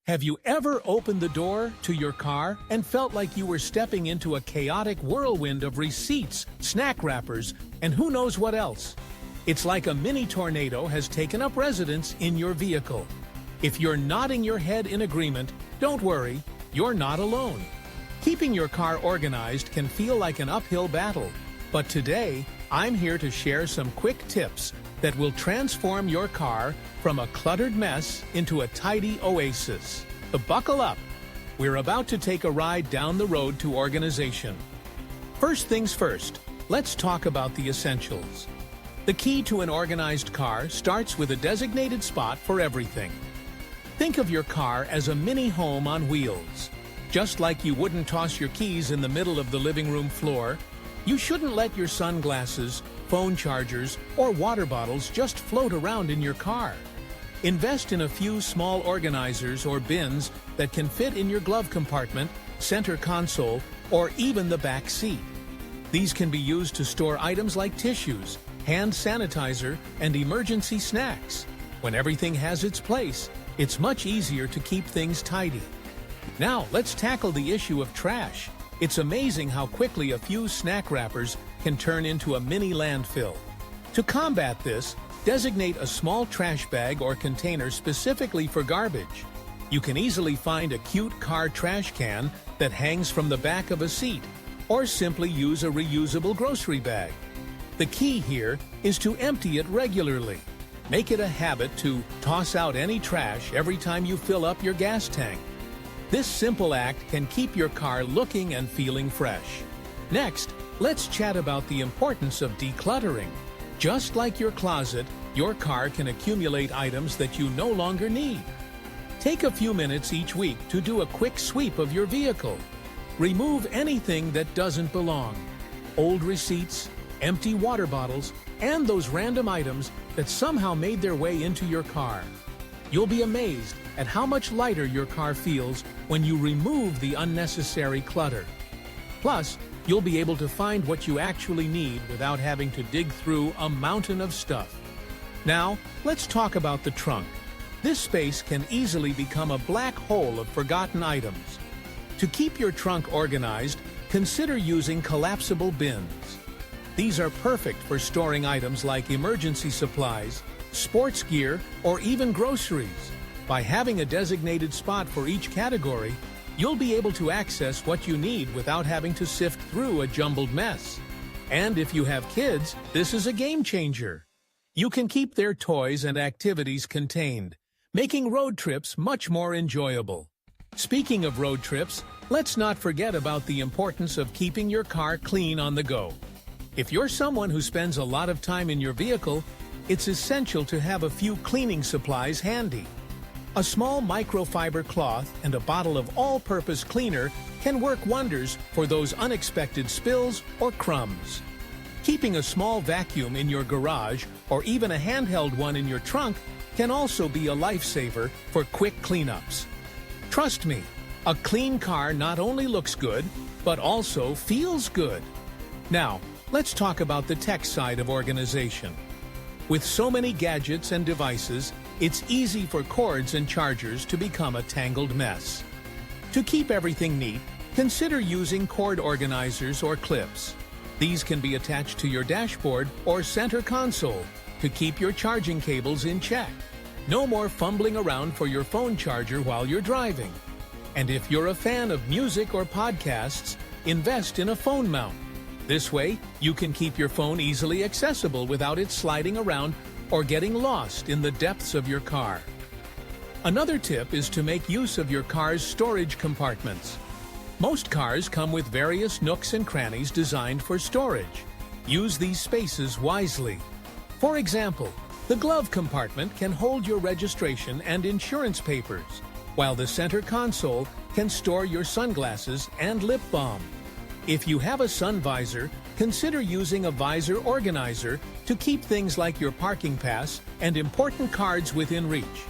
Have you ever opened the door to your car and felt like you were stepping into a chaotic whirlwind of receipts, snack wrappers, and who knows what else? It's like a mini tornado has taken up residence in your vehicle. If you're nodding your head in agreement, don't worry, you're not alone. Keeping your car organized can feel like an uphill battle, but today, I'm here to share some quick tips that will transform your car from a cluttered mess into a tidy oasis. So buckle up. We're about to take a ride down the road to organization. First things first, let's talk about the essentials. The key to an organized car starts with a designated spot for everything. Think of your car as a mini home on wheels. Just like you wouldn't toss your keys in the middle of the living room floor, you shouldn't let your sunglasses, phone chargers, or water bottles just float around in your car. Invest in a few small organizers or bins that can fit in your glove compartment, center console, or even the back seat. These can be used to store items like tissues, hand sanitizer, and emergency snacks. When everything has its place, it's much easier to keep things tidy. Now, let's tackle the issue of trash. It's amazing how quickly a few snack wrappers can turn into a mini landfill. To combat this, designate a small trash bag or container specifically for garbage. You can easily find a cute car trash can that hangs from the back of a seat, or simply use a reusable grocery bag. The key here is to empty it regularly. Make it a habit to toss out any trash every time you fill up your gas tank. This simple act can keep your car looking and feeling fresh. Next, let's chat about the importance of decluttering. Just like your closet, your car can accumulate items that you no longer need. Take a few minutes each week to do a quick sweep of your vehicle. Remove anything that doesn't belong. Old receipts, empty water bottles, and those random items that somehow made their way into your car. You'll be amazed at how much lighter your car feels when you remove the unnecessary clutter. Plus, you'll be able to find what you actually need without having to dig through a mountain of stuff. Now, let's talk about the trunk. This space can easily become a black hole of forgotten items. To keep your trunk organized, consider using collapsible bins. These are perfect for storing items like emergency supplies, sports gear, or even groceries. By having a designated spot for each category, you'll be able to access what you need without having to sift through a jumbled mess. And if you have kids, this is a game changer. You can keep their toys and activities contained, making road trips much more enjoyable. Speaking of road trips, let's not forget about the importance of keeping your car clean on the go. If you're someone who spends a lot of time in your vehicle, it's essential to have a few cleaning supplies handy. A small microfiber cloth and a bottle of all-purpose cleaner can work wonders for those unexpected spills or crumbs. Keeping a small vacuum in your garage or even a handheld one in your trunk can also be a lifesaver for quick cleanups. Trust me, a clean car not only looks good, but also feels good. Now, let's talk about the tech side of organization. With so many gadgets and devices, it's easy for cords and chargers to become a tangled mess. To keep everything neat, consider using cord organizers or clips. These can be attached to your dashboard or center console to keep your charging cables in check. No more fumbling around for your phone charger while you're driving. And if you're a fan of music or podcasts, invest in a phone mount. This way, you can keep your phone easily accessible without it sliding around or getting lost in the depths of your car. Another tip is to make use of your car's storage compartments. Most cars come with various nooks and crannies designed for storage. Use these spaces wisely. For example, the glove compartment can hold your registration and insurance papers, while the center console can store your sunglasses and lip balm. If you have a sun visor, consider using a visor organizer to keep things like your parking pass and important cards within reach.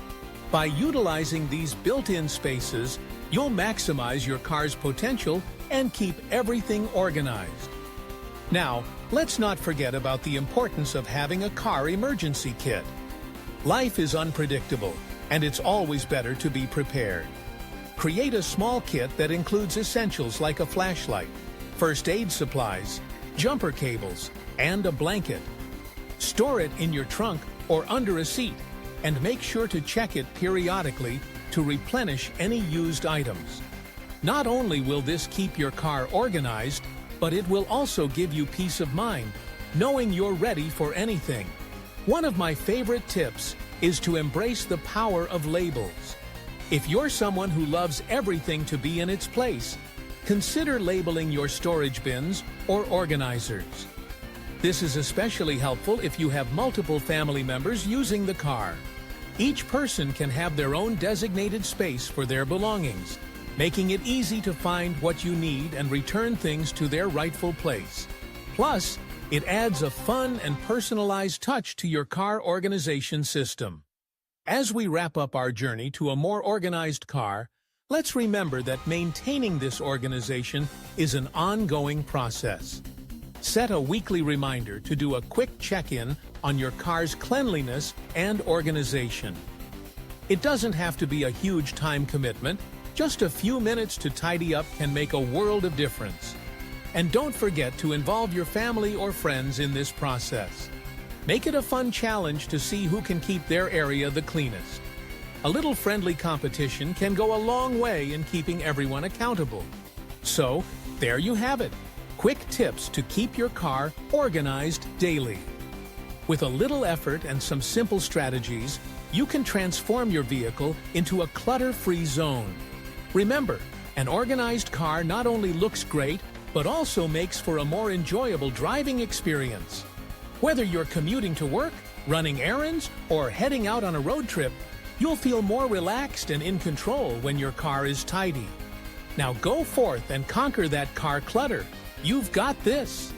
By utilizing these built-in spaces, you'll maximize your car's potential and keep everything organized. Now, let's not forget about the importance of having a car emergency kit. Life is unpredictable, and it's always better to be prepared. Create a small kit that includes essentials like a flashlight, first aid supplies, jumper cables, and a blanket. Store it in your trunk or under a seat, and make sure to check it periodically to replenish any used items. Not only will this keep your car organized, but it will also give you peace of mind, knowing you're ready for anything. One of my favorite tips is to embrace the power of labels. If you're someone who loves everything to be in its place, consider labeling your storage bins or organizers. This is especially helpful if you have multiple family members using the car. Each person can have their own designated space for their belongings, making it easy to find what you need and return things to their rightful place. Plus, it adds a fun and personalized touch to your car organization system. As we wrap up our journey to a more organized car, let's remember that maintaining this organization is an ongoing process. Set a weekly reminder to do a quick check-in on your car's cleanliness and organization. It doesn't have to be a huge time commitment. Just a few minutes to tidy up can make a world of difference. And don't forget to involve your family or friends in this process. Make it a fun challenge to see who can keep their area the cleanest. A little friendly competition can go a long way in keeping everyone accountable. So, there you have it. Quick tips to keep your car organized daily. With a little effort and some simple strategies, you can transform your vehicle into a clutter-free zone. Remember, an organized car not only looks great, but also makes for a more enjoyable driving experience. Whether you're commuting to work, running errands, or heading out on a road trip, you'll feel more relaxed and in control when your car is tidy. Now go forth and conquer that car clutter. You've got this.